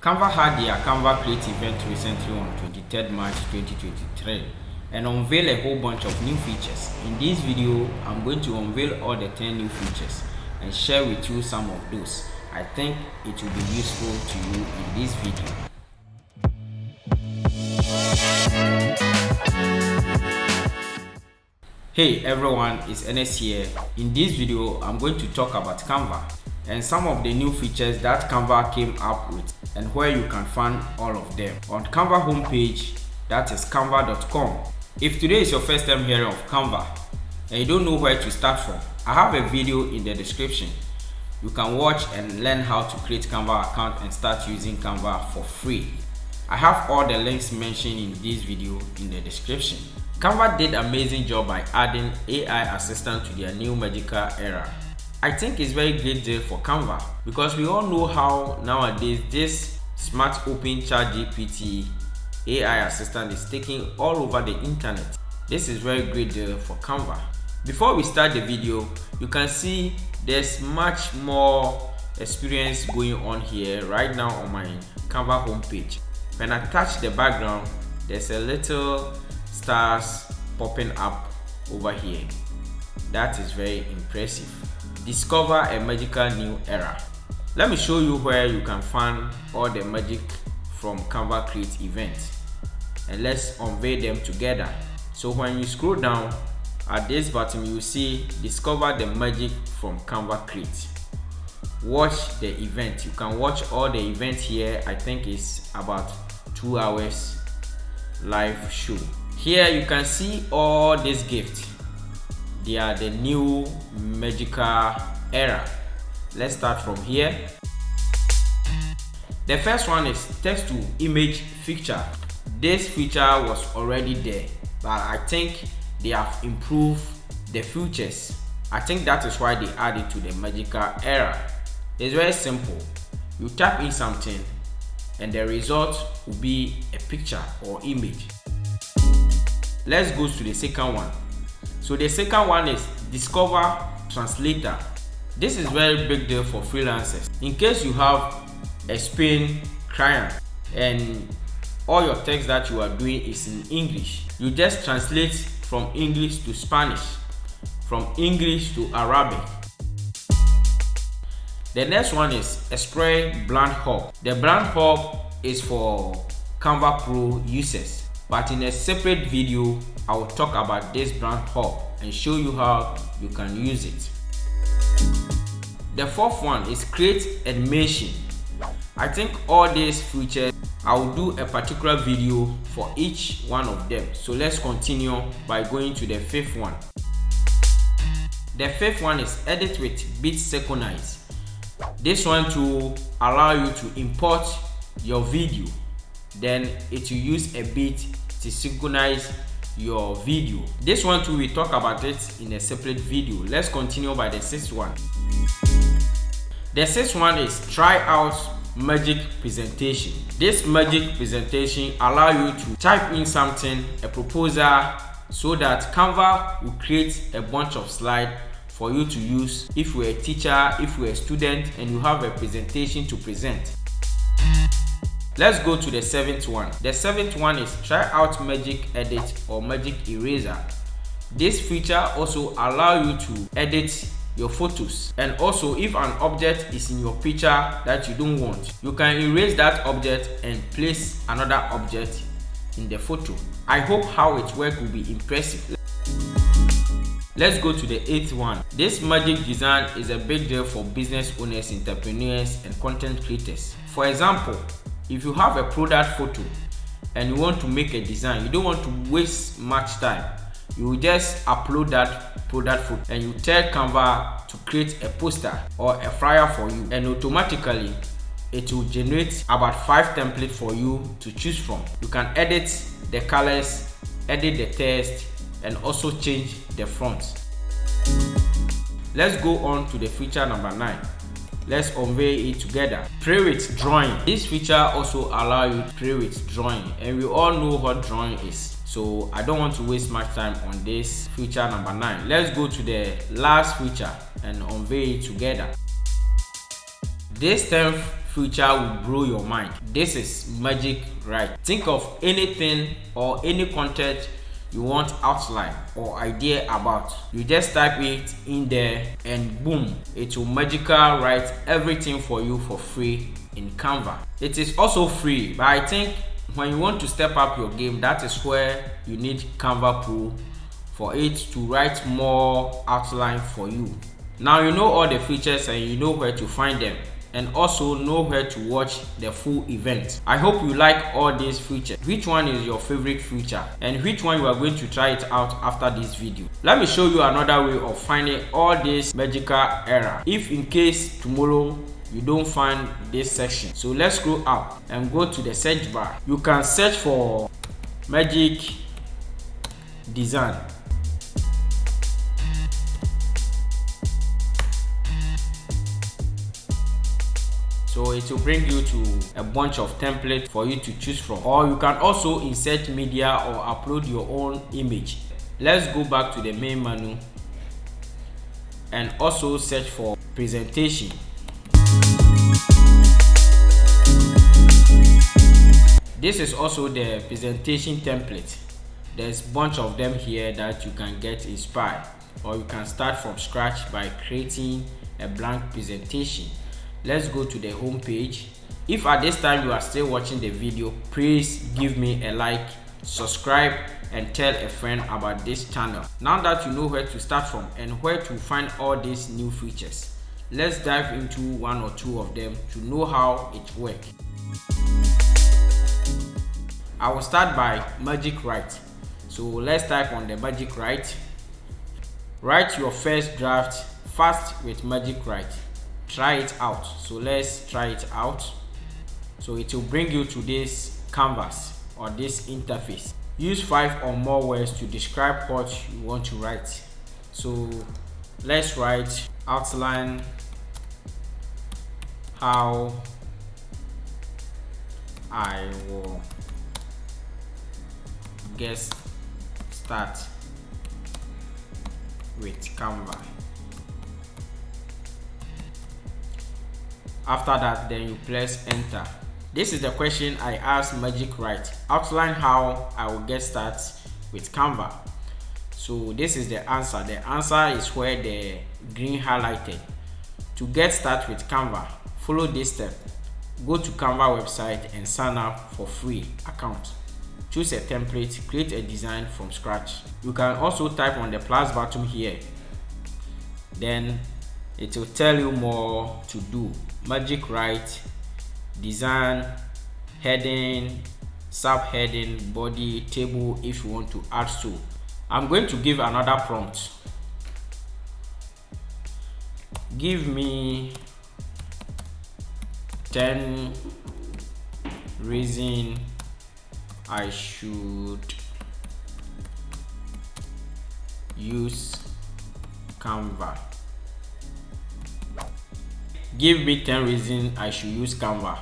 Canva had their Canva Create event recently on 23rd March 2023 and unveiled a whole bunch of new features. In this video, I'm going to unveil all the 10 new features and share with you some of those. I think it will be useful to you in this video. Hey everyone, it's NS here. In this video, I'm going to talk about Canva and some of the new features that Canva came up with and where you can find all of them on Canva homepage, that is canva.com. If today is your first time hearing of Canva and you don't know where to start from, I have a video in the description. You can watch and learn how to create Canva account and start using Canva for free. I have all the links mentioned in this video in the description. Canva did an amazing job by adding AI assistant to their new magical era. I think it's very great deal for Canva because we all know how nowadays this smart open ChatGPT AI assistant is taking all over the internet. This is very great deal for Canva. Before we start the video, you can see there's much more experience going on here right now on my Canva homepage. When I touch the background, there's a little stars popping up over here. That is very impressive. Discover a magical new era. Let me show you where you can find all the magic from Canva Create events and let's unveil them together. So when you scroll down at this button, you see discover the magic from Canva Create. Watch the event. You can watch all the events here. I think it's about 2 hours live show. Here you can see all these gifts. They are the new magical era. Let's start from here. The first one is text to image feature. This feature was already there, but I think they have improved the features. I think that is why they added to the magical era. It's very simple. You type in something and the result will be a picture or image. Let's go to the second one. So the second one is discover translator. This is very big deal for freelancers. In case you have a Spain client and all your text that you are doing is in English, you just translate from English to Spanish, from English to Arabic. The next one is Spray Brand Hub. The Brand Hub is for Canva Pro users, but in a separate video I will talk about this Brand Hub and show you how you can use it. The fourth one is create animation. I think all these features I will do a particular video for each one of them. So let's continue by going to the fifth one. The fifth one is edit with bit synchronize. This one to allow you to import your video, then it will use a bit to synchronize your video. This one too, we talk about it in a separate video. Let's continue by the sixth one. The sixth one is try out magic presentation. This magic presentation allow you to type in something, a proposal, so that Canva will create a bunch of slides for you to use if you're a teacher, if you're a student and you have a presentation to present. Let's go to the seventh one. The seventh one is try out magic edit or magic eraser. This feature also allow you to edit your photos, and also if an object is in your picture that you don't want, you can erase that object and place another object in the photo. I hope how it works will be impressive. Let's go to the eighth one. This magic design is a big deal for business owners, entrepreneurs and content creators. For example, if you have a product photo and you want to make a design, you don't want to waste much time, you will just upload that product photo and you tell Canva to create a poster or a flyer for you, and automatically it will generate about 5 templates for you to choose from. You can edit the colors, edit the text and also change the font. Let's go on to the feature number 9. Let's unveil it together. Play with drawing. This feature also allows you to play with drawing, and we all know what drawing is. So I don't want to waste much time on this feature number 9. Let's go to the last feature and unveil it together. This 10th feature will blow your mind. This is Magic Write. Think of anything or any content you want outline or idea about. You just type it in there and boom, it will magically write everything for you for free in Canva. It is also free, but I think when you want to step up your game, that is where you need Canva Pro for it to write more outline for you. Now you know all the features and you know where to find them, and also know where to watch the full event. I hope you like all these features. Which one is your favorite feature and which one you are going to try it out after this video? Let me show you another way of finding all this magical error if in case tomorrow you don't find this section. So let's scroll up and go to the search bar. You can search for magic design. So it will bring you to a bunch of templates for you to choose from, or you can also insert media or upload your own image. Let's go back to the main menu and also search for presentation. This is also the presentation template. There's a bunch of them here that you can get inspired, or you can start from scratch by creating a blank presentation. Let's go to the home page. If at this time you are still watching the video, please give me a like, subscribe, and tell a friend about this channel. Now that you know where to start from and where to find all these new features, let's dive into one or two of them to know how it works. I will start by Magic Write. So let's type on the Magic Write. Write your first draft fast with Magic Write. Try it out. So let's try it out. So it will bring you to this canvas or this interface. Use 5 or more words to describe what you want to write. So let's write outline how I will get start with Canva. After that, then you press enter. This is the question I asked Magic Write. Outline how I will get started with Canva. So this is the answer. The answer is where the green highlighted. To get started with Canva, follow this step. Go to Canva website and sign up for free account. Choose a template, create a design from scratch. You can also type on the plus button here. Then it will tell you more to do. Magic Write, design, heading, subheading, body, table if you want to add so. I'm going to give another prompt. Give me 10 reasons I should use Canva. Give me 10 reasons I should use Canva.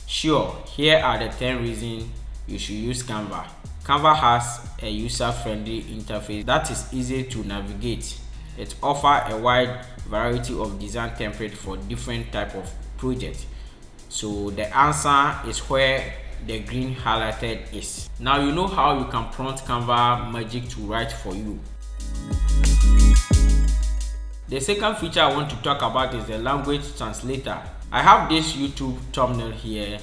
Sure, here are the 10 reasons you should use Canva. Canva has a user-friendly interface that is easy to navigate. It offers a wide variety of design templates for different types of projects. So the answer is where the green highlighted is. Now you know how you can prompt Canva Magic to write for you. The second feature I want to talk about is the language translator. I have this YouTube thumbnail here.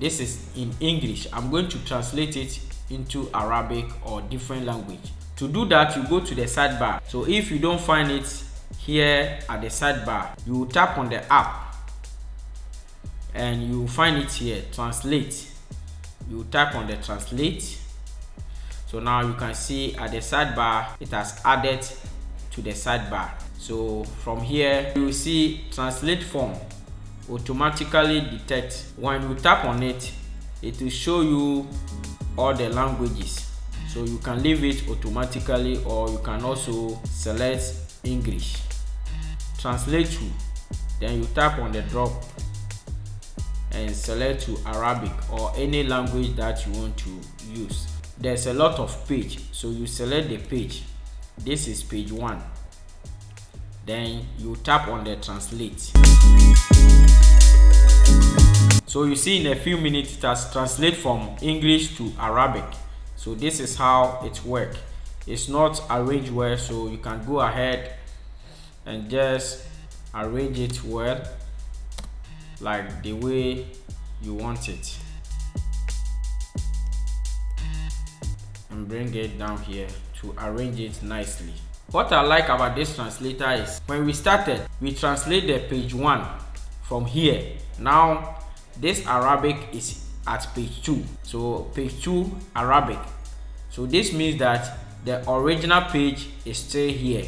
This is in English. I'm going to translate it into Arabic or different language. To do that, you go to the sidebar. So if you don't find it here at the sidebar, you tap on the app and you find it here, translate. You tap on the translate. So now you can see at the sidebar, it has added to the sidebar. So from here, you will see translate form automatically detect. When you tap on it, it will show you all the languages. So you can leave it automatically, or you can also select English. Translate to, then you tap on the drop and select to Arabic or any language that you want to use. There's a lot of page, so you select the page. This is page 1. Then you tap on the translate. So you see in a few minutes it has translated from English to Arabic. So this is how it works. It's not arranged well, so you can go ahead and just arrange it well, like the way you want it, and bring it down here to arrange it nicely. What I like about this translator is when we started, we translated page 1 from here. Now this Arabic is at page 2, so page 2 Arabic. So this means that the original page is still here,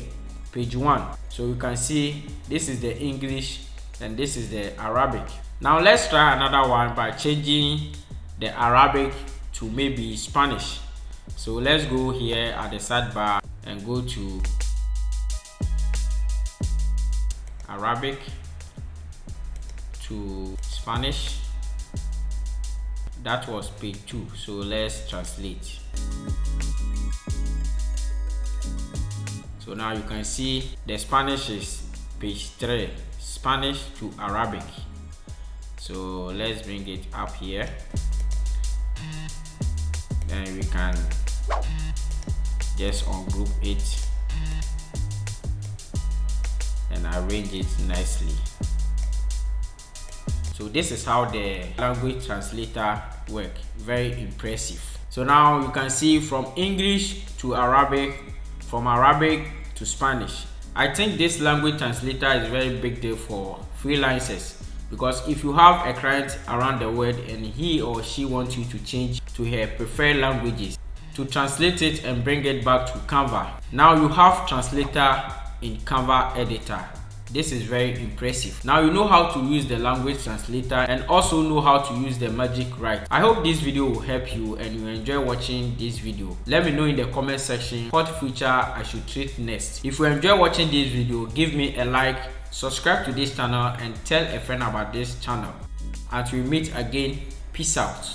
page 1. So you can see this is the English and this is the Arabic. Now let's try another one by changing the Arabic to maybe Spanish. So let's go here at the sidebar and go to Arabic to Spanish. That was page 2, so let's translate. So now you can see the Spanish is page 3, Spanish to Arabic. So let's bring it up here. Then we can just ungroup it and arrange it nicely. So this is how the language translator works. Very impressive. So now you can see from English to Arabic, from Arabic to Spanish. I think this language translator is a very big deal for freelancers, because if you have a client around the world and he or she wants you to change to her preferred languages, to translate it and bring it back to Canva, now you have translator in Canva editor. This is very impressive. Now you know how to use the language translator and also know how to use the magic write. I hope this video will help you and you enjoy watching this video. Let me know in the comment section what feature I should treat next. If you enjoy watching this video, give me a like, subscribe to this channel and tell a friend about this channel. Until we meet again, peace out.